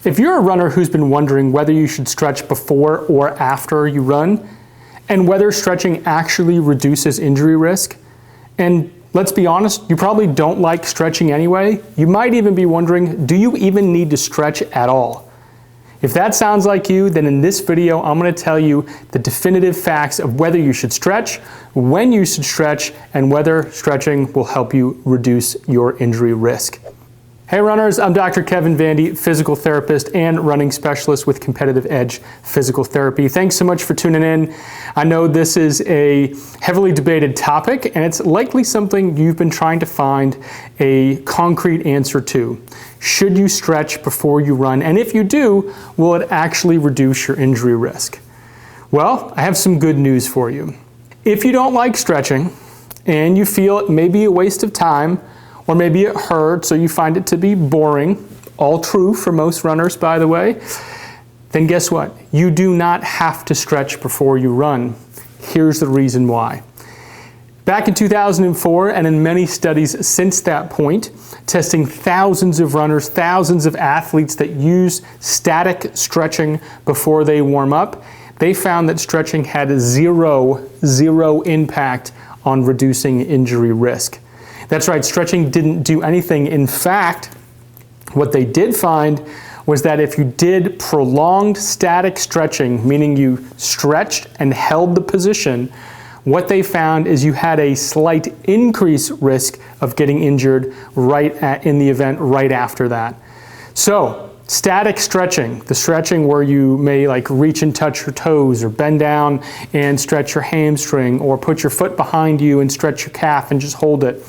If you're a runner who's been wondering whether you should stretch before or after you run, and whether stretching actually reduces injury risk, and let's be honest, you probably don't like stretching anyway, you might even be wondering, do you even need to stretch at all? If that sounds like you, then in this video, I'm going to tell you the definitive facts of whether you should stretch, when you should stretch, and whether stretching will help you reduce your injury risk. Hey runners, I'm Dr. Kevin Vandi, physical therapist and running specialist with Competitive Edge Physical Therapy. Thanks so much for tuning in. I know this is a heavily debated topic, and it's likely something you've been trying to find a concrete answer to. Should you stretch before you run? And if you do, will it actually reduce your injury risk? Well, I have some good news for you. If you don't like stretching and you feel it may be a waste of time, or maybe it hurts, or you find it to be boring, all true for most runners, by the way, then guess what? You do not have to stretch before you run. Here's the reason why. Back in 2004, and in many studies since that point, testing thousands of runners, thousands of athletes that use static stretching before they warm up, they found that stretching had zero impact on reducing injury risk. That's right, stretching didn't do anything. In fact, what they did find was that if you did prolonged static stretching, meaning you stretched and held the position, what they found is you had a slight increased risk of getting injured in the event right after that. So, static stretching, the stretching where you may reach and touch your toes, or bend down and stretch your hamstring, or put your foot behind you and stretch your calf and just hold it.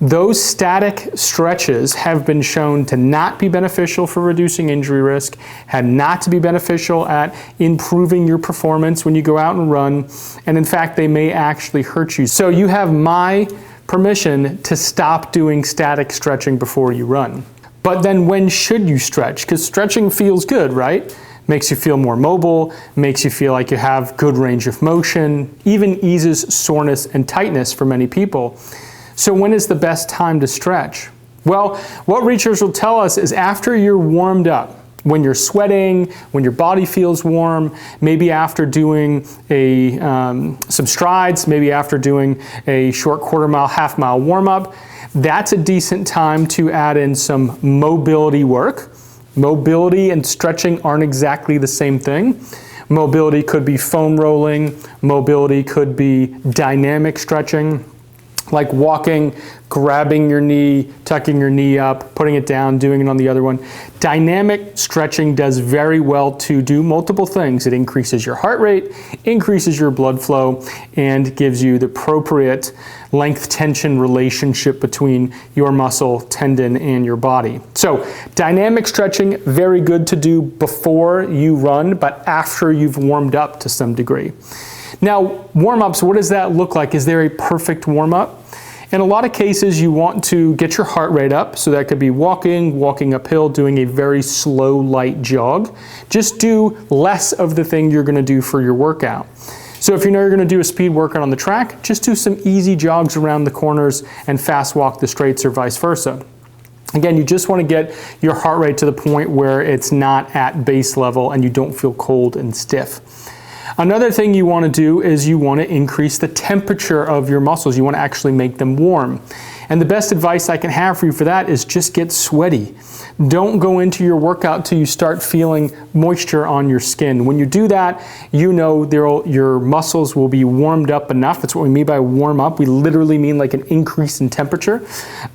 Those static stretches have been shown to not be beneficial for reducing injury risk, had not to be beneficial at improving your performance when you go out and run, and in fact, they may actually hurt you. So you have my permission to stop doing static stretching before you run. But then when should you stretch? Because stretching feels good, right? Makes you feel more mobile, makes you feel like you have good range of motion, even eases soreness and tightness for many people. So when is the best time to stretch? Well, what research will tell us is after you're warmed up, when you're sweating, when your body feels warm, maybe after doing some strides, maybe after doing a short quarter mile, half mile warm up, that's a decent time to add in some mobility work. Mobility and stretching aren't exactly the same thing. Mobility could be foam rolling, mobility could be dynamic stretching, like walking, grabbing your knee, tucking your knee up, putting it down, doing it on the other one. Dynamic stretching does very well to do multiple things. It increases your heart rate, increases your blood flow, and gives you the appropriate length-tension relationship between your muscle, tendon, and your body. So dynamic stretching, very good to do before you run, but after you've warmed up to some degree. Now, warm-ups, what does that look like? Is there a perfect warm-up? In a lot of cases, you want to get your heart rate up, so that could be walking uphill, doing a very slow, light jog. Just do less of the thing you're going to do for your workout. So if you know you're going to do a speed workout on the track, just do some easy jogs around the corners and fast walk the straights or vice versa. Again, you just want to get your heart rate to the point where it's not at base level and you don't feel cold and stiff. Another thing you want to do is you want to increase the temperature of your muscles. You want to actually make them warm. And the best advice I can have for you for that is just get sweaty. Don't go into your workout till you start feeling moisture on your skin. When you do that, you know your muscles will be warmed up enough. That's what we mean by warm up. We literally mean like an increase in temperature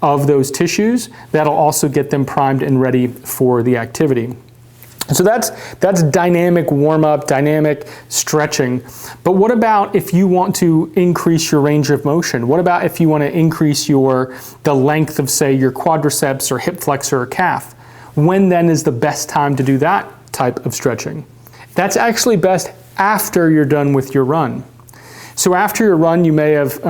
of those tissues. That'll also get them primed and ready for the activity. So that's dynamic warm-up, dynamic stretching. But what about if you want to increase your range of motion? What about if you want to increase the length of, say, your quadriceps or hip flexor or calf? When then is the best time to do that type of stretching? That's actually best after you're done with your run. So after your run, you may have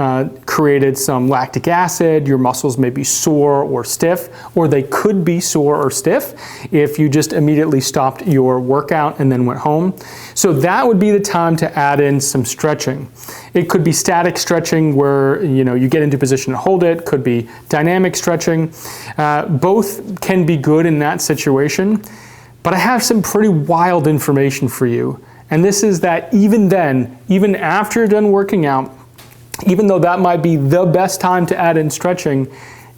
created some lactic acid, your muscles may be sore or stiff, or they could be sore or stiff if you just immediately stopped your workout and then went home. So that would be the time to add in some stretching. It could be static stretching where you get into position to hold it, could be dynamic stretching. Both can be good in that situation. But I have some pretty wild information for you. And this is that even then, even after you're done working out, even though that might be the best time to add in stretching,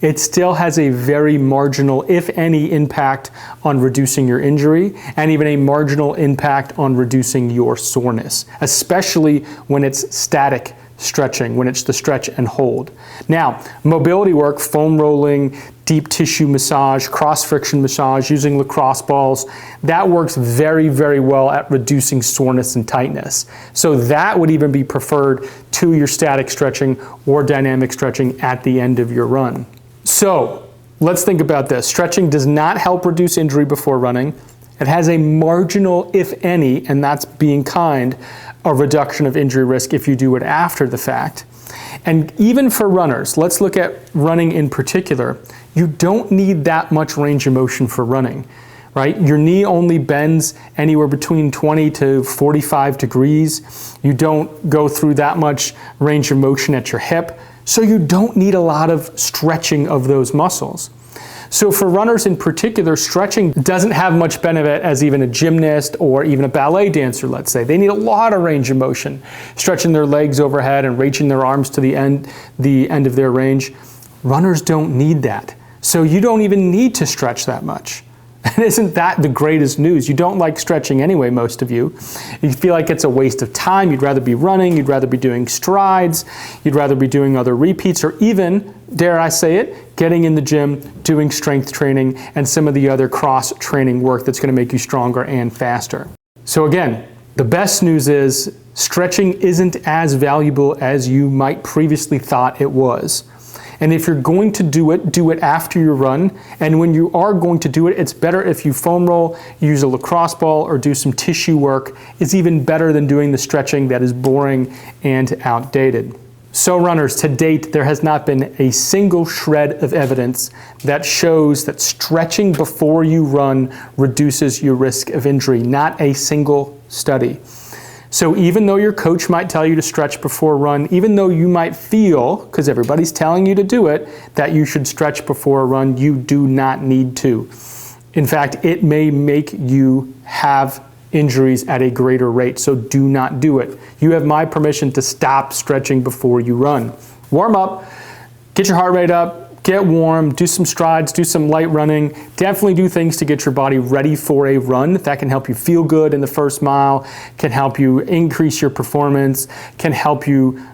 it still has a very marginal, if any, impact on reducing your injury, and even a marginal impact on reducing your soreness, especially when it's static stretching, when it's the stretch and hold. Now, mobility work, foam rolling, deep tissue massage, cross friction massage, using lacrosse balls, that works very, very well at reducing soreness and tightness. So that would even be preferred to your static stretching or dynamic stretching at the end of your run. So let's think about this. Stretching does not help reduce injury before running. It has a marginal, if any, and that's being kind, a reduction of injury risk if you do it after the fact. And even for runners, let's look at running in particular, you don't need that much range of motion for running, right? Your knee only bends anywhere between 20 to 45 degrees. You don't go through that much range of motion at your hip, so you don't need a lot of stretching of those muscles. So for runners in particular, stretching doesn't have much benefit as even a gymnast or even a ballet dancer, let's say. They need a lot of range of motion, stretching their legs overhead and reaching their arms to the end of their range. Runners don't need that. So you don't even need to stretch that much. And isn't that the greatest news? You don't like stretching anyway, most of you. You feel like it's a waste of time. You'd rather be running, you'd rather be doing strides, you'd rather be doing other repeats, or even, dare I say it, getting in the gym, doing strength training, and some of the other cross-training work that's gonna make you stronger and faster. So again, the best news is stretching isn't as valuable as you might previously thought it was. And if you're going to do it after your run. And when you are going to do it, it's better if you foam roll, use a lacrosse ball, or do some tissue work. It's even better than doing the stretching that is boring and outdated. So runners, to date, there has not been a single shred of evidence that shows that stretching before you run reduces your risk of injury. Not a single study. So even though your coach might tell you to stretch before a run, even though you might feel, because everybody's telling you to do it, that you should stretch before a run, you do not need to. In fact, it may make you have injuries at a greater rate, so do not do it. You have my permission to stop stretching before you run. Warm up, get your heart rate up, get warm, do some strides, do some light running. Definitely do things to get your body ready for a run. That can help you feel good in the first mile, can help you increase your performance, can help you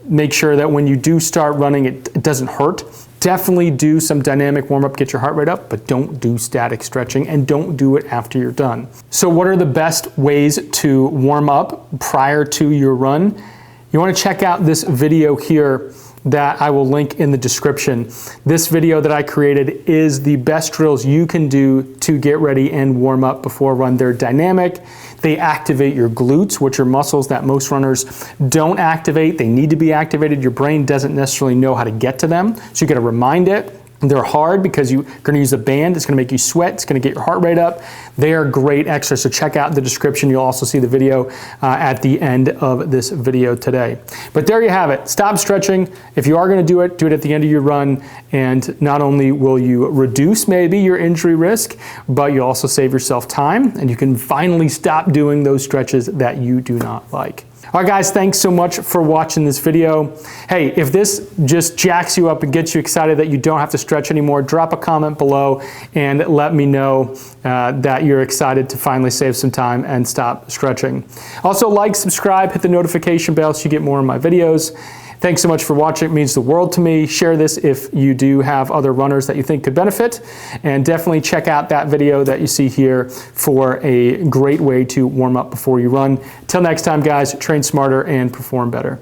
make sure that when you do start running, it doesn't hurt. Definitely do some dynamic warm-up, get your heart rate up, but don't do static stretching, and don't do it after you're done. So what are the best ways to warm up prior to your run? You want to check out this video here that I will link in the description. This video that I created is the best drills you can do to get ready and warm up before a run. They're dynamic. They activate your glutes, which are muscles that most runners don't activate. They need to be activated. Your brain doesn't necessarily know how to get to them, so you got to remind it. They're hard because you're going to use a band. It's going to make you sweat. It's going to get your heart rate up. They are great exercise. So check out the description. You'll also see the video at the end of this video today. But there you have it. Stop stretching. If you are going to do it at the end of your run. And not only will you reduce maybe your injury risk, but you also save yourself time. And you can finally stop doing those stretches that you do not like. All right, guys, thanks so much for watching this video. Hey, if this just jacks you up and gets you excited that you don't have to stretch anymore, drop a comment below and let me know that you're excited to finally save some time and stop stretching. Also, like, subscribe, hit the notification bell so you get more of my videos. Thanks so much for watching. It means the world to me. Share this if you do have other runners that you think could benefit. And definitely check out that video that you see here for a great way to warm up before you run. Till next time, guys, train smarter and perform better.